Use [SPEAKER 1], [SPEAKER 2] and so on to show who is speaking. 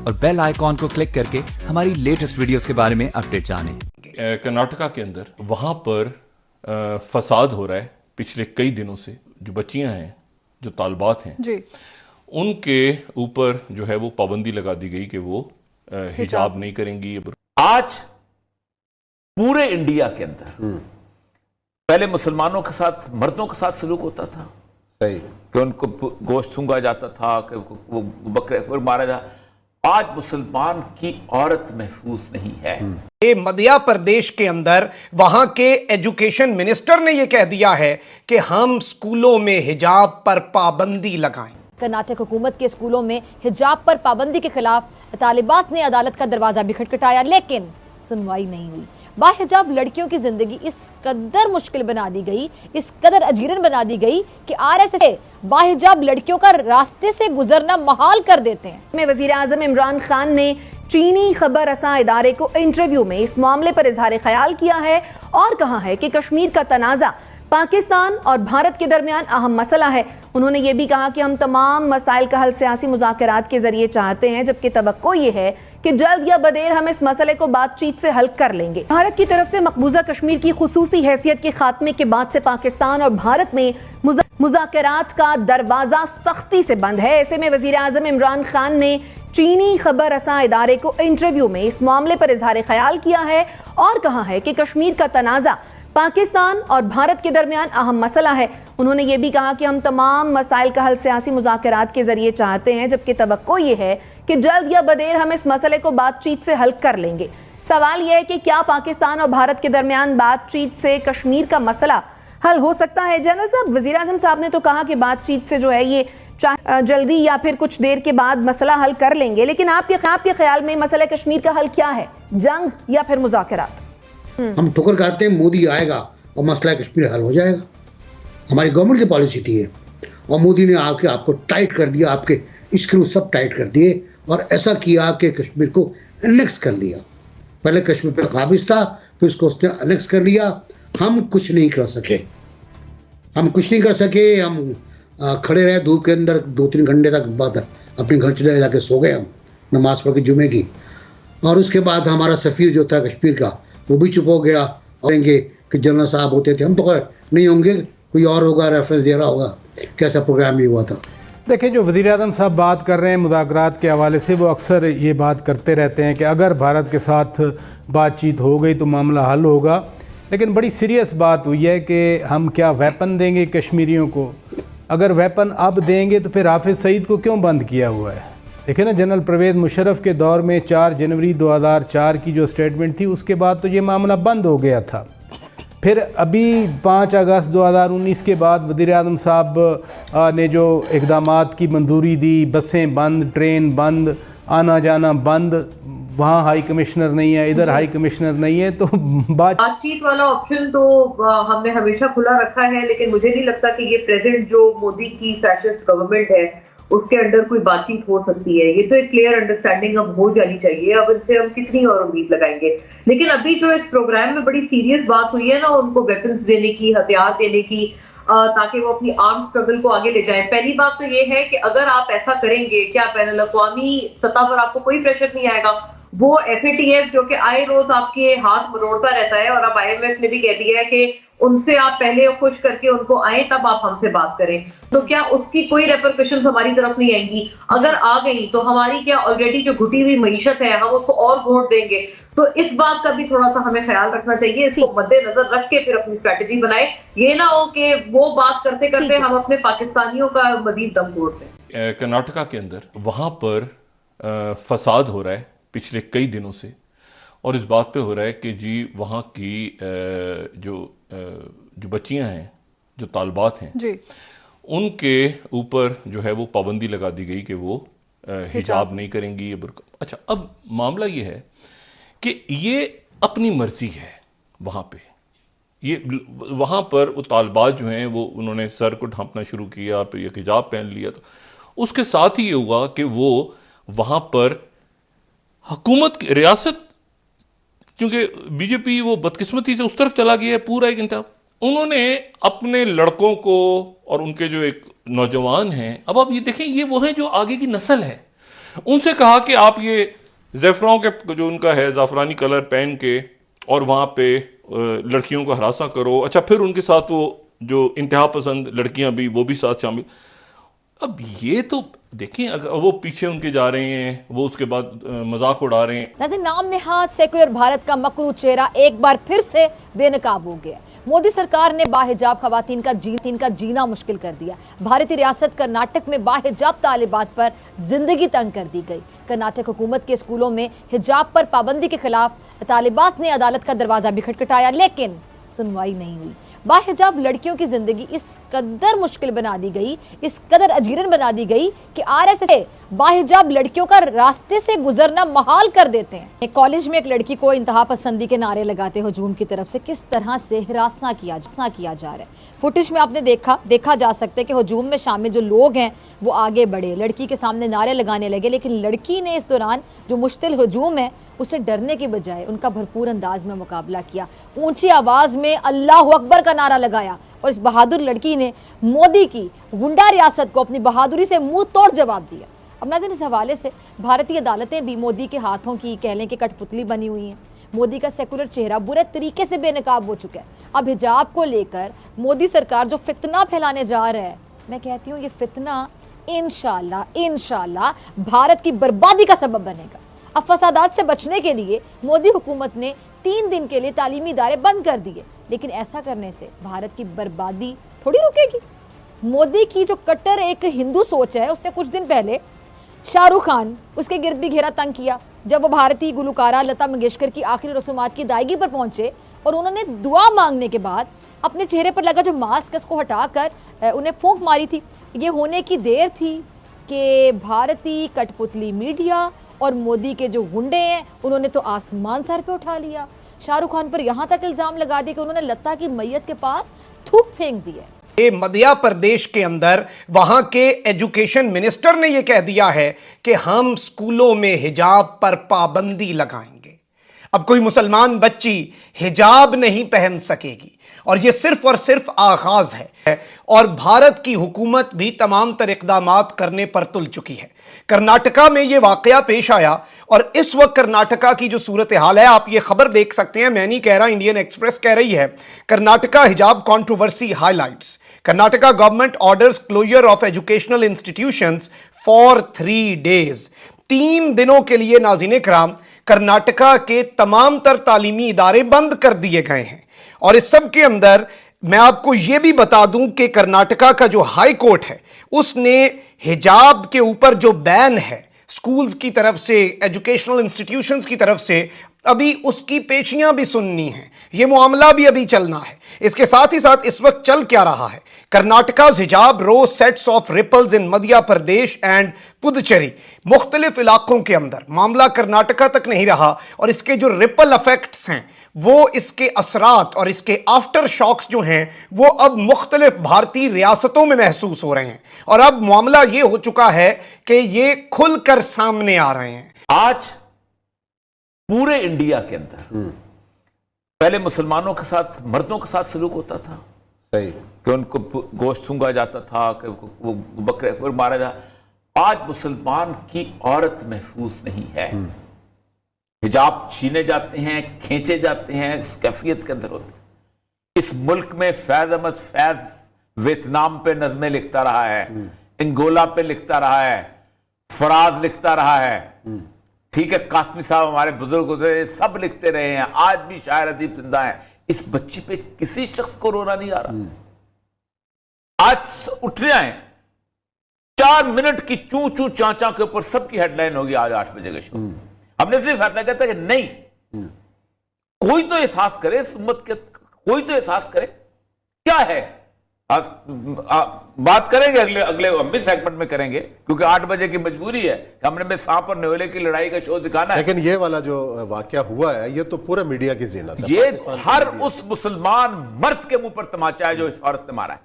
[SPEAKER 1] और bell icon को click करके हमारी लेटेस्ट वीडियोस के बारे में अपडेट जानें।
[SPEAKER 2] कर्नाटका के अंदर वहां पर फसाद हो रहा है पिछले कई दिनों से। जो बच्चियां हैं, जो तालबात हैं जी, उनके ऊपर जो है वो पाबंदी लगा दी गई कि वो हिजाब नहीं करेंगी।
[SPEAKER 3] आज पूरे इंडिया के अंदर पहले मुसलमानों के साथ, मर्दों के साथ सलूक होता था,
[SPEAKER 4] सही,
[SPEAKER 3] कि उनको गोश्त सूंघा जाता था, कि वो बकरे मारा जा। आज मुसलमान की औरत महफूज नहीं है।
[SPEAKER 5] ये मध्य प्रदेश के अंदर वहां के एजुकेशन मिनिस्टर ने यह कह दिया है कि हम स्कूलों में हिजाब पर पाबंदी लगाएं।
[SPEAKER 6] कर्नाटक हुकूमत के स्कूलों में हिजाब पर पाबंदी के खिलाफ तालिबात ने अदालत का दरवाजा भी खटखटाया, लेकिन सुनवाई नहीं हुई। बाहिजाब लड़कियों की जिंदगी इस कदर मुश्किल बना दी गई, इस कदर अजीरन बना दी गई कि आरएसएस बाहिजाब लड़कियों का रास्ते से गुजरना मुहाल कर देते हैं।
[SPEAKER 7] में वजीर आजम इमरान खान ने चीनी खबर रसां इदारे को इंटरव्यू में इस मामले पर इजहार ख्याल किया है और कहा है कि कश्मीर का तनाज़ा पाकिस्तान और भारत के दरमियान अहम मसला है। उन्होंने ये भी कहा कि हम तमाम मसाइल का हल सियासी मुज़ाकरात के जरिए चाहते हैं, जबकि तवक्को ये है कि जल्द या बदेर हम इस मसले को बातचीत से हल कर लेंगे। भारत की तरफ से मकबूजा कश्मीर की खुसूसी हैसियत के खात्मे के बाद से पाकिस्तान और भारत में मुज़ाकरात का दरवाजा सख्ती से बंद है। ऐसे में वजीर आजम इमरान खान ने चीनी खबर रसां इदारे को इंटरव्यू में इस मामले पर इजहार ख्याल किया है और कहा है कि कश्मीर का तनाज़ा पाकिस्तान और भारत के दरमियान अहम मसला है। उन्होंने ये भी कहा कि हम तमाम मसाइल का हल सियासी मुज़ाकरात के जरिए चाहते हैं, जबकि तवक्को ये है कि जल्द या बदेर हम इस मसले को बातचीत से हल कर लेंगे। सवाल यह है कि क्या पाकिस्तान और भारत के दरमियान बातचीत से कश्मीर का मसला हल हो सकता है? जनरल साहब, वज़ीर आज़म साहब ने तो कहा कि बातचीत से जो है ये जल्दी या फिर कुछ देर के बाद मसला हल कर लेंगे, लेकिन आपके ख्याल में मसला कश्मीर का हल क्या है, जंग या फिर मुज़ाकरात?
[SPEAKER 4] हम ठोकर खाते हैं मोदी आएगा और मसला कश्मीर हल हो जाएगा। हमारी गवर्नमेंट की पॉलिसी थी है और मोदी ने आके आपको टाइट कर दिया, आपके स्क्रू सब टाइट कर दिए और ऐसा किया कि कश्मीर को एनेक्स कर लिया। पहले कश्मीर पर काबिज था, फिर उसको उसने एनेक्स कर लिया। हम कुछ नहीं कर सके, हम खड़े रहे धूप के अंदर 2-3 घंटे तक, बाद अपने घर चले जाके सो गए हम नमाज पढ़ के जुमे की। और उसके बाद हमारा सफ़ीर जो था कश्मीर का वो भी चुप हो गया। और कि जनरल साहब होते थे, हम तो नहीं होंगे, कोई और होगा, रेफरेंस दे रहा होगा। कैसा प्रोग्राम ये हुआ था?
[SPEAKER 8] देखिए, जो वज़ीर आज़म साहब बात कर रहे हैं मुज़ाकरात के हवाले से, वो अक्सर ये बात करते रहते हैं कि अगर भारत के साथ बातचीत हो गई तो मामला हल होगा। लेकिन बड़ी सीरियस बात हुई है कि हम क्या वेपन देंगे कश्मीरियों को? अगर वेपन अब देंगे तो फिर हाफिज़ सईद को क्यों बंद किया हुआ है? देखिए ना, जनरल परवेज़ मुशर्रफ के दौर में 4 जनवरी 2004 की जो स्टेटमेंट थी, उसके बाद तो ये मामला बंद हो गया था। फिर अभी 5 अगस्त 2019 के बाद वज़ीर आज़म साहब ने जो इक़दामात की मंजूरी दी, बसें बंद, ट्रेन बंद, आना जाना बंद, वहाँ हाई कमिश्नर नहीं है, इधर हाई कमिश्नर नहीं है, तो
[SPEAKER 9] बातचीत वाला ऑप्शन तो हमने हमेशा खुला रखा है। लेकिन मुझे नहीं लगता कि ये प्रेजेंट जो मोदी की फैसिस्ट गवर्नमेंट है उसके अंदर कोई बातचीत हो सकती है। ये तो एक क्लियर अंडरस्टैंडिंग अब हो जानी चाहिए। अब इनसे हम कितनी और उम्मीद लगाएंगे? लेकिन अभी जो इस प्रोग्राम में बड़ी सीरियस बात हुई है ना, उनको वेपन्स देने की, हथियार देने की, ताकि वो अपनी आर्म स्ट्रगल को आगे ले जाएं। पहली बात तो ये है कि अगर आप ऐसा करेंगे, क्या बैनुल अक़वामी सतह पर आपको कोई प्रेशर नहीं आएगा? वो FATF जो कि आए रोज आपके हाथ मरोड़ता रहता है, और अब IMF ने भी कह दिया है कि उनसे आप पहले खुश करके उनको आए तब आप हमसे बात करें, तो क्या उसकी कोई रेपरकशंस हमारी तरफ नहीं आएंगी? अगर आ गई तो हमारी क्या ऑलरेडी जो घुटी हुई मईशत है हम उसको और घोट देंगे? तो इस बात का भी थोड़ा सा हमें ख्याल रखना चाहिए। इसको मद्देनजर रख के फिर अपनी स्ट्रेटेजी बनाए। ये ना हो कि वो बात करते करते हम अपने पाकिस्तानियों का मजीद दम तोड़ दें।
[SPEAKER 2] कर्नाटका के अंदर वहां पर फसाद हो रहा है पिछले कई दिनों से, और इस बात पे हो रहा है कि जी वहाँ की जो बच्चियां हैं, जो तालबात हैं जी, उनके ऊपर जो है वो पाबंदी लगा दी गई कि वो हिजाब नहीं करेंगी या बुर्का। अच्छा, अब मामला ये है कि ये अपनी मर्जी है वहाँ पे। ये वहाँ पर वो तालबात जो हैं वो उन्होंने सर को ढांपना शुरू किया, फिर ये हिजाब पहन लिया, तो उसके साथ ही ये हुआ कि वो वहाँ पर हुकूमत की रियासत, क्योंकि बीजेपी वो बदकिस्मती से उस तरफ चला गया है पूरा एक इंतजाम, उन्होंने अपने लड़कों को और उनके जो एक नौजवान हैं, अब आप ये देखें, ये वो है जो आगे की नस्ल है, उनसे कहा कि आप ये ज़ैफ़रान के जो उनका है ज़ाफ़रानी कलर पहन के और वहां पे लड़कियों को हरासा करो। अच्छा, फिर उनके साथ वो जो इंतहा पसंद लड़कियां भी वो भी साथ शामिल। अब ये तो देखिए, अगर वो पीछे उनके जा रहे हैं, वो उसके बाद मजाक उड़ा रहे हैं।
[SPEAKER 6] नाज़रीन, नाम नेहाद सेक्युलर भारत का मकरू चेहरा एक बार फिर से बेनकाब हो गया। मोदी सरकार ने बाहिजाब खवातीन का जीना मुश्किल कर दिया। भारतीय रियासत कर्नाटक में बाहिजाब तालिबात पर जिंदगी तंग कर दी गई। कर्नाटक हुकूमत के स्कूलों में हिजाब पर पाबंदी के खिलाफ तालिबात ने अदालत का दरवाजा भी खटखटाया, लेकिन सुनवाई नहीं हुई। बाहिजाब लड़कियों की जिंदगी इस कदर मुश्किल बना दी गई, इस कदर अजीरन बना दी गई कि आरएसएस बाहिजाब लड़कियों का रास्ते से गुजरना मुहाल कर देते हैं। एक कॉलेज में एक लड़की को इंतहा पसंदी के नारे लगाते हुजूम की तरफ से किस तरह से हिरासा किया जा रहा है। फुटेज में आपने देखा जा सकता है कि हुजूम में शामिल जो लोग हैं वो आगे बढ़े, लड़की के सामने नारे लगाने लगे, लेकिन लड़की ने इस दौरान जो मुश्तिल हुजूम है उसे डरने की बजाय उनका भरपूर अंदाज में मुकाबला किया। ऊंची आवाज में अल्लाह अकबर का नारा लगाया और इस बहादुर लड़की ने मोदी की गुंडा रियासत को अपनी बहादुरी से मुंह तोड़ जवाब दिया। अब नाज़रीन, इस हवाले से भारतीय अदालतें भी मोदी के हाथों की कह लें कि कठपुतली बनी हुई हैं। मोदी का सेकुलर चेहरा बुरे तरीके से बेनकाब हो चुका है। अब हिजाब को लेकर मोदी सरकार जो फितना फैलाने जा रहा है, मैं कहती हूँ ये फितना इंशाल्लाह भारत की बर्बादी का सबब बनेगा। अब फसादात से बचने के लिए मोदी हुकूमत ने 3 दिन के लिए तालीमी इदारे बंद कर दिए, लेकिन ऐसा करने से भारत की बर्बादी थोड़ी रुकेगी। मोदी की जो कट्टर एक हिंदू सोच है, उसने कुछ दिन पहले शाहरुख खान उसके गिर्द भी घेरा तंग किया जब वो भारतीय गुलकारा लता मंगेशकर की आखिरी रसूमात की अदायगी पर पहुंचे और उन्होंने दुआ मांगने के बाद अपने चेहरे पर लगा जो मास्क है उसको हटाकर उन्हें फूंक मारी थी। ये होने की देर थी कि भारतीय कठपुतली मीडिया और मोदी के जो गुंडे हैं उन्होंने तो आसमान सर पे उठा लिया। शाहरुख खान पर यहां तक इल्जाम लगा दिया कि उन्होंने लता की मैयत के पास थूक फेंक दी है।
[SPEAKER 5] मध्य प्रदेश के अंदर वहां के एजुकेशन मिनिस्टर ने यह कह दिया है कि हम स्कूलों में हिजाब पर पाबंदी लगाएंगे। अब कोई मुसलमान बच्ची हिजाब नहीं पहन सकेगी और यह सिर्फ और सिर्फ आगाज है और भारत की हुकूमत भी तमाम तर इक़दामात करने पर तुल चुकी है। कर्नाटका में यह वाकया पेश आया और इस वक्त कर्नाटका की जो सूरत हाल है, आप ये खबर देख सकते हैं, मैं नहीं कह रहा, इंडियन एक्सप्रेस कह रही है, Karnataka hijab controversy highlights, Karnataka government orders closure of educational institutions for 3 days। 3 दिनों के लिए नाज़रीन इकराम कर्नाटका के तमाम तर तालीमी इदारे बंद कर दिए गए हैं। और इस सब के अंदर मैं आपको यह भी बता दूं कि कर्नाटका का जो हाई कोर्ट है उसने हिजाब के ऊपर जो बैन है स्कूल्स की तरफ से, एजुकेशनल इंस्टीट्यूशंस की तरफ से, अभी उसकी पेशियां भी सुननी है, यह मामला भी अभी चलना है। इसके साथ ही साथ इस वक्त चल क्या रहा है, Karnataka hijab row sets off ripples in Madhya Pradesh and Puducherry, मुख्तलिफ इलाकों के अंदर मामला कर्नाटका तक नहीं रहा और इसके जो रिपल इफेक्ट्स हैं वो, इसके असरात और इसके आफ्टर शॉक्स जो हैं वो अब मुख्तलिफ भारतीय रियासतों में महसूस हो रहे हैं और अब मामला ये हो चुका है कि ये खुलकर सामने आ रहे हैं।
[SPEAKER 3] आज पूरे इंडिया के अंदर पहले मुसलमानों के साथ, मर्दों के साथ सलूक होता था,
[SPEAKER 10] सही,
[SPEAKER 3] कि उनको गोश्त सूंघा जाता था, कि वो बकरे को मारा जाता। आज मुसलमान की औरत महफूज नहीं है। हिजाब छीने जाते हैं, खींचे जाते हैं, इस कैफियत के अंदर होते हैं। इस मुल्क में फैज अहमद फैज वियतनाम पे नज़में लिखता रहा है, अंगोला पे लिखता रहा है, फराज लिखता रहा है, ठीक है, कासमी साहब हमारे बुजुर्ग होते सब लिखते रहे हैं, आज भी शायर अदीब जिंदा है। इस बच्ची पे किसी शख्स को रोना नहीं आ रहा। आज उठने आए 4 मिनट की चू चू चाचा के ऊपर सबकी हेडलाइन होगी आज 8 बजे के शो। हमने सिर्फ फैसला कहता है कि नहीं, कोई तो एहसास करे, इस उम्मत के कोई तो एहसास करे क्या है। आज बात करेंगे अगले हम भी सेगमेंट में करेंगे, क्योंकि 8 बजे की मजबूरी है कि हमने में सांप और न्योले की लड़ाई का शो दिखाना है।
[SPEAKER 10] लेकिन ये वाला जो वाकया हुआ है ये तो पूरे मीडिया की ज़ीनत है।
[SPEAKER 3] ये हर उस मुसलमान मर्द के मुंह पर तमाचा है जो इस औरत ने मारा है।